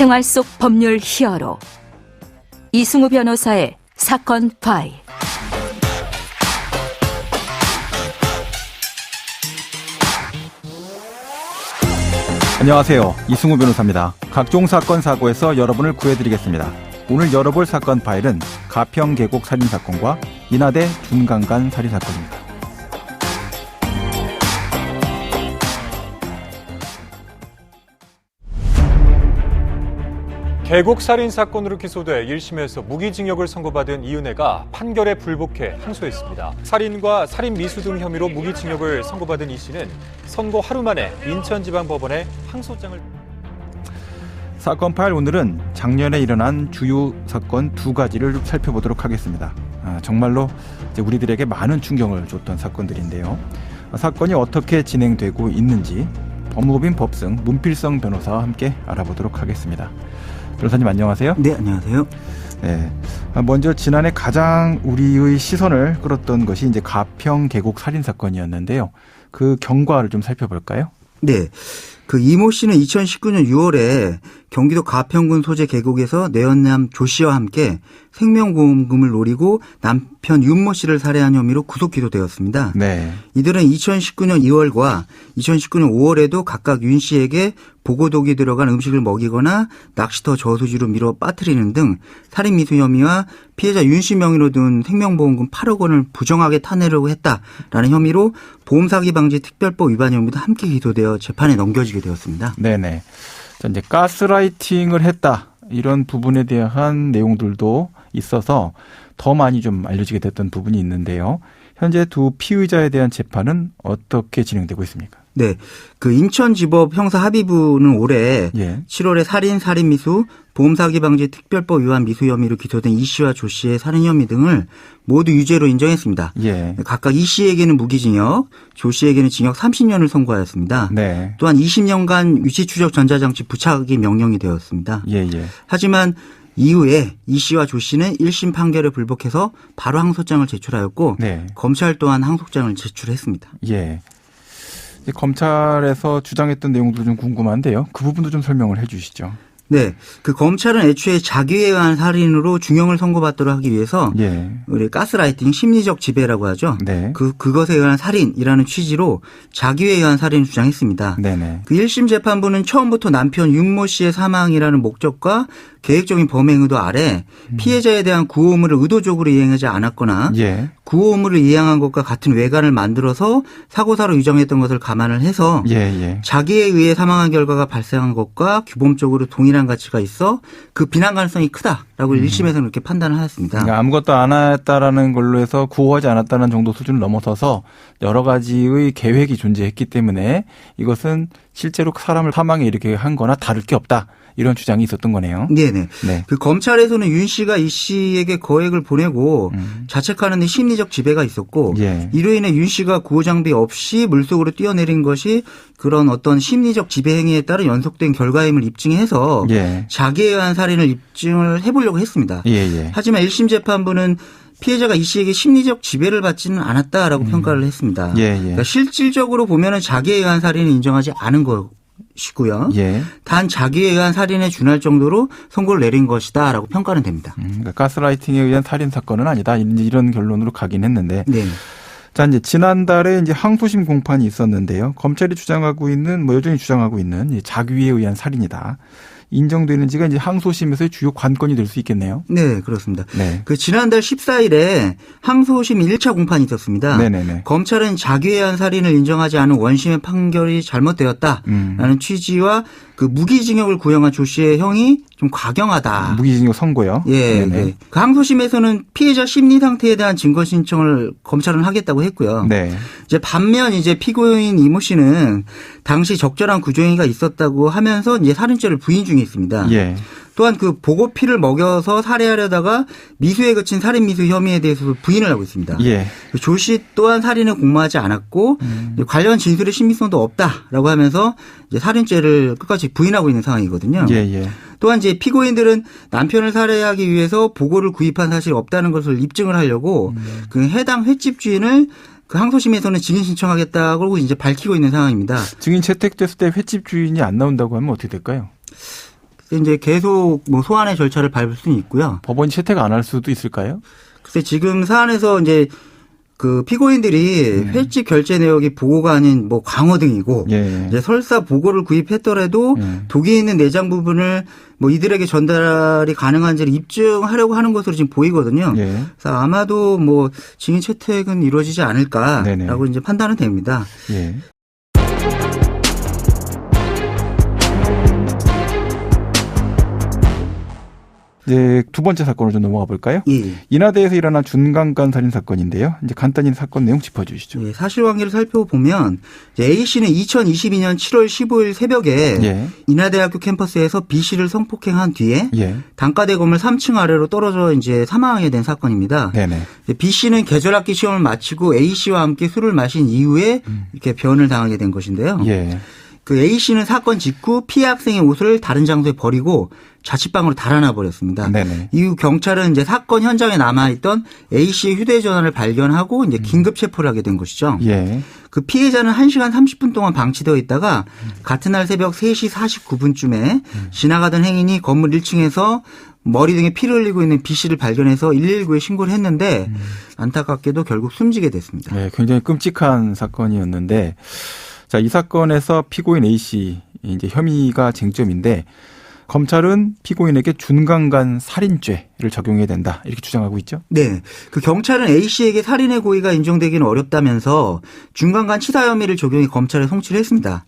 생활 속 법률 히어로 이승우 변호사의 사건 파일. 안녕하세요. 이승우 변호사입니다. 각종 사건 사고에서 여러분을 구해드리겠습니다. 오늘 열어볼 사건 파일은 가평 계곡 살인사건과 인하대 준강간 살인사건입니다. 계곡 살인 사건으로 기소돼 1심에서 무기징역을 선고받은 이은혜가 판결에 불복해 항소했습니다. 살인과 살인 미수 등 혐의로 무기징역을 선고받은 이 씨는 선고 하루 만에 인천지방법원에 항소장을. 사건 파일 오늘은 작년에 일어난 주요 사건 두 가지를 살펴보도록 하겠습니다. 정말로 우리들에게 많은 충격을 줬던 사건들인데요. 사건이 어떻게 진행되고 있는지 법무법인 법승 문필성 변호사와 함께 알아보도록 하겠습니다. 변호사님 안녕하세요. 네, 안녕하세요. 네, 먼저 지난해 가장 우리의 시선을 끌었던 것이 이제 가평 계곡 살인 사건이었는데요. 그 경과를 좀 살펴볼까요? 네. 그 이모 씨는 2019년 6월에 경기도 가평군 소재 계곡에서 내연남 조 씨와 함께 생명보험금을 노리고 남편 윤모 씨를 살해한 혐의로 구속 기소되었습니다. 네. 이들은 2019년 2월과 2019년 5월에도 각각 윤 씨에게 보고독이 들어간 음식을 먹이거나 낚시터 저수지로 밀어 빠뜨리는 등 살인 미수 혐의와 피해자 윤 씨 명의로 든 생명보험금 8억 원을 부정하게 타내려고 했다라는 혐의로 보험사기방지특별법 위반 혐의도 함께 기소되어 재판에 넘겨지게 되었습니다. 네네. 자, 이제 가스라이팅을 했다 이런 부분에 대한 내용들도 있어서 더 많이 좀 알려지게 됐던 부분이 있는데요. 현재 두 피의자에 대한 재판은 어떻게 진행되고 있습니까? 네. 그 인천지법 형사합의부는 올해 7월에 살인 미수, 보험사기방지특별법 위반 미수 혐의로 기소된 이 씨와 조 씨의 살인 혐의 등을 모두 유죄로 인정했습니다. 각각 이 씨에게는 무기징역, 조 씨에게는 징역 30년을 선고하였습니다. 네. 또한 20년간 위치추적 전자장치 부착이 명령이 되었습니다. 하지만 이후에 이 씨와 조 씨는 1심 판결에 불복해서 바로 항소장을 제출하였고 검찰 또한 항소장을 제출했습니다. 검찰에서 주장했던 내용도 좀 궁금한데요. 그 부분도 좀 설명을 해 주시죠. 네. 그 검찰은 애초에 자기에 의한 살인으로 중형을 선고받도록 하기 위해서 우리 가스라이팅 심리적 지배라고 하죠. 그것에 의한 살인이라는 취지로 자기에 의한 살인을 주장했습니다. 그 1심 재판부는 처음부터 남편 윤모 씨의 사망이라는 목적과 계획적인 범행 의도 아래 피해자에 대한 구호 의무를 의도적으로 이행하지 않았거나 구호 의무를 이행한 것과 같은 외관을 만들어서 사고사로 유정했던 것을 감안을 해서 자기에 의해 사망한 결과가 발생한 것과 규범적으로 동일한 가치가 있어 그 비난 가능성이 크다라고 1심에서는 그렇게 판단을 하였습니다. 그러니까 아무것도 안 했다라는 걸로 해서 구호하지 않았다는 정도 수준을 넘어서서 여러 가지의 계획이 존재했기 때문에 이것은 실제로 사람을 사망에 이렇게 한 거나 다를 게 없다. 이런 주장이 있었던 거네요. 네네. 그 검찰에서는 윤 씨가 이 씨에게 거액을 보내고 자책하는 데 심리적 지배가 있었고 이로 인해 윤 씨가 구호 장비 없이 물속으로 뛰어내린 것이 그런 어떤 심리적 지배 행위에 따른 연속된 결과임을 입증해서 자기에 의한 살인을 입증을 해보려고 했습니다. 하지만 1심 재판부는 피해자가 이 씨에게 심리적 지배를 받지는 않았다라고 평가를 했습니다. 그러니까 실질적으로 보면은 자기에 의한 살인을 인정하지 않은 것이고요. 단 자기에 의한 살인에 준할 정도로 선고를 내린 것이다라고 평가는 됩니다. 그러니까 가스라이팅에 의한 살인 사건은 아니다 이런 결론으로 가긴 했는데. 자, 이제 지난달에 이제 항소심 공판이 있었는데요. 검찰이 주장하고 있는 여전히 주장하고 있는 자기에 의한 살인이다. 인정되는지가 이제 항소심에서의 주요 관건이 될 수 있겠네요. 네, 그렇습니다. 그 지난달 14일에 항소심 1차 공판이 있었습니다. 검찰은 자기에 의한 살인을 인정하지 않은 원심의 판결이 잘못되었다라는 취지와 그 무기징역을 구형한 조 씨의 형이 좀 과경하다. 무기징역 선고요. 그 항소심에서는 피해자 심리 상태에 대한 증거 신청을 검찰은 하겠다고 했고요. 이제 반면 이제 피고인 이모 씨는 당시 적절한 구조행위가 있었다고 하면서 이제 살인죄를 부인 중에 있습니다. 또한 그 보고피를 먹여서 살해하려다가 미수에 그친 살인 미수 혐의에 대해서 부인을 하고 있습니다. 조 씨 또한 살인을 공모하지 않았고 관련 진술의 신빙성도 없다라고 하면서 이제 살인죄를 끝까지 부인하고 있는 상황이거든요. 또한 이제 피고인들은 남편을 살해하기 위해서 보고를 구입한 사실이 없다는 것을 입증을 하려고 그 해당 횟집 주인을 그 항소심에서는 증인 신청하겠다고 이제 밝히고 있는 상황입니다. 증인 채택됐을 때 횟집 주인이 안 나온다고 하면 어떻게 될까요? 이제 계속 뭐 소환의 절차를 밟을 수는 있고요. 법원이 채택 안 할 수도 있을까요? 글쎄 지금 사안에서 이제 그 피고인들이 횟집 결제 내역이 보고가 아닌 뭐 광어 등이고 이제 설사 보고를 구입했더라도 독이 있는 내장 부분을 뭐 이들에게 전달이 가능한지를 입증하려고 하는 것으로 지금 보이거든요. 그래서 아마도 뭐 증인 채택은 이루어지지 않을까라고 이제 판단은 됩니다. 이제 두 번째 사건으로 좀 넘어가 볼까요? 인하대에서 일어난 준강간 살인 사건인데요. 이제 간단히 사건 내용 짚어주시죠. 사실관계를 살펴보면 A 씨는 2022년 7월 15일 새벽에 인하대학교 캠퍼스에서 B 씨를 성폭행한 뒤에 단과대 건물 3층 아래로 떨어져 이제 사망하게 된 사건입니다. B 씨는 계절학기 시험을 마치고 A 씨와 함께 술을 마신 이후에 이렇게 변을 당하게 된 것인데요. 그 A 씨는 사건 직후 피해 학생의 옷을 다른 장소에 버리고 자취방으로 달아나 버렸습니다. 이후 경찰은 이제 사건 현장에 남아있던 A 씨의 휴대전화를 발견하고 이제 긴급 체포를 하게 된 것이죠. 그 피해자는 1시간 30분 동안 방치되어 있다가 같은 날 새벽 3시 49분쯤에 지나가던 행인이 건물 1층에서 머리 등에 피를 흘리고 있는 B 씨를 발견해서 119에 신고를 했는데 안타깝게도 결국 숨지게 됐습니다. 굉장히 끔찍한 사건이었는데 자, 이 사건에서 피고인 A 씨 이제 혐의가 쟁점인데 검찰은 피고인에게 준강간 살인죄를 적용해야 된다 이렇게 주장하고 있죠. 그 경찰은 A 씨에게 살인의 고의가 인정되기는 어렵다면서 준강간 치사 혐의를 적용해 검찰에 송치를 했습니다.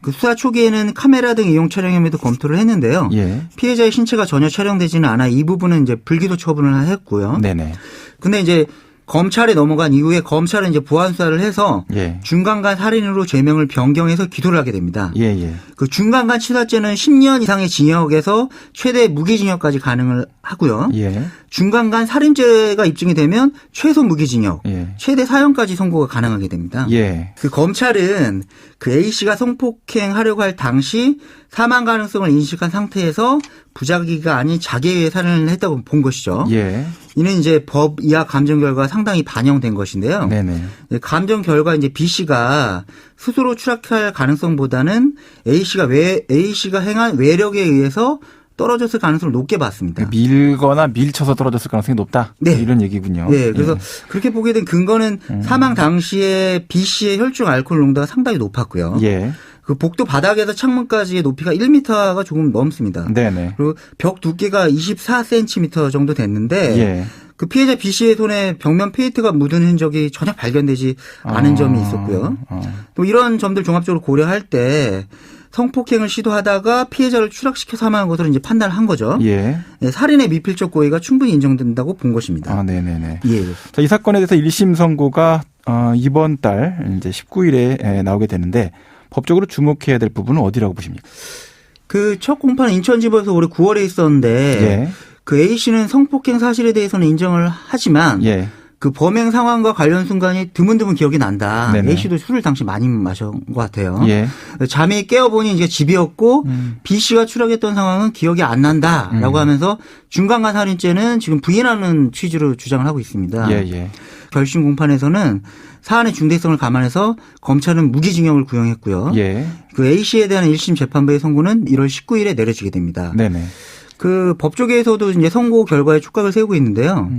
그 수사 초기에는 카메라 등 이용 촬영 혐의도 검토를 했는데요. 피해자의 신체가 전혀 촬영되지는 않아 이 부분은 이제 불기소 처분을 했고요. 근데 이제 검찰에 넘어간 이후에 검찰은 이제 보완 수사를 해서 준강간 살인으로 죄명을 변경해서 기소를 하게 됩니다. 그 준강간 치사죄는 10년 이상의 징역에서 최대 무기징역까지 가능을 하고요. 준강간 살인죄가 입증이 되면 최소 무기징역, 최대 사형까지 선고가 가능하게 됩니다. 그 검찰은 그 A 씨가 성폭행하려고 할 당시 사망 가능성을 인식한 상태에서 부작위가 아닌 자기에 의해 살인을 했다고 본 것이죠. 이는 이제 법 이하 감정 결과가 상당히 반영된 것인데요. 감정 결과 이제 B 씨가 스스로 추락할 가능성보다는 A 씨가 행한 외력에 의해서 떨어졌을 가능성을 높게 봤습니다. 밀거나 밀쳐서 떨어졌을 가능성이 높다? 이런 얘기군요. 그래서 그렇게 보게 된 근거는 사망 당시에 B 씨의 혈중 알코올 농도가 상당히 높았고요. 그 복도 바닥에서 창문까지의 높이가 1m가 조금 넘습니다. 그리고 벽 두께가 24cm 정도 됐는데 그 피해자 B 씨의 손에 벽면 페인트가 묻은 흔적이 전혀 발견되지 않은 점이 있었고요. 또 이런 점들 종합적으로 고려할 때 성폭행을 시도하다가 피해자를 추락시켜 사망한 것으로 이제 판단을 한 거죠. 살인의 미필적 고의가 충분히 인정된다고 본 것입니다. 자, 이 사건에 대해서 1심 선고가 이번 달 이제 19일에 나오게 되는데 법적으로 주목해야 될 부분은 어디라고 보십니까? 그 첫 공판은 인천지법에서 올해 9월에 있었는데 그 A 씨는 성폭행 사실에 대해서는 인정을 하지만 그 범행 상황과 관련 순간이 드문드문 기억이 난다. A 씨도 술을 당시 많이 마신 것 같아요. 잠이 깨어보니 이제 집이었고 B 씨가 추락했던 상황은 기억이 안 난다라고 하면서 준강간 살인죄는 지금 부인하는 취지로 주장을 하고 있습니다. 결심 공판에서는 사안의 중대성을 감안해서 검찰은 무기징역을 구형했고요. 그 A 씨에 대한 1심 재판부의 선고는 1월 19일에 내려지게 됩니다. 그 법조계에서도 이제 선고 결과에 촉각을 세우고 있는데요.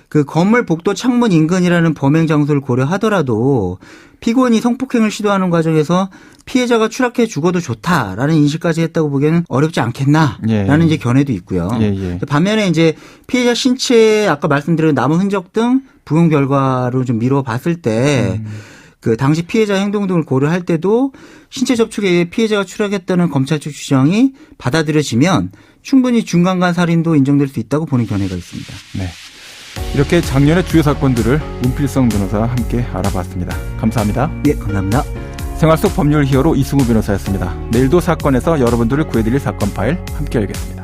그 건물 복도 창문 인근이라는 범행 장소를 고려하더라도 피고인이 성폭행을 시도하는 과정에서 피해자가 추락해 죽어도 좋다라는 인식까지 했다고 보기에는 어렵지 않겠나라는 이제 견해도 있고요. 반면에 이제 피해자 신체에 아까 말씀드린 남은 흔적 등 부용 결과로 좀 미뤄봤을 때 그 당시 피해자 행동 등을 고려할 때도 신체 접촉에 의해 피해자가 추락했다는 검찰 측 주장이 받아들여지면 충분히 준강간 살인도 인정될 수 있다고 보는 견해가 있습니다. 이렇게 작년의 주요 사건들을 문필성 변호사와 함께 알아봤습니다. 감사합니다. 감사합니다. 생활 속 법률 히어로 이승우 변호사였습니다. 내일도 사건에서 여러분들을 구해드릴 사건 파일 함께 열겠습니다.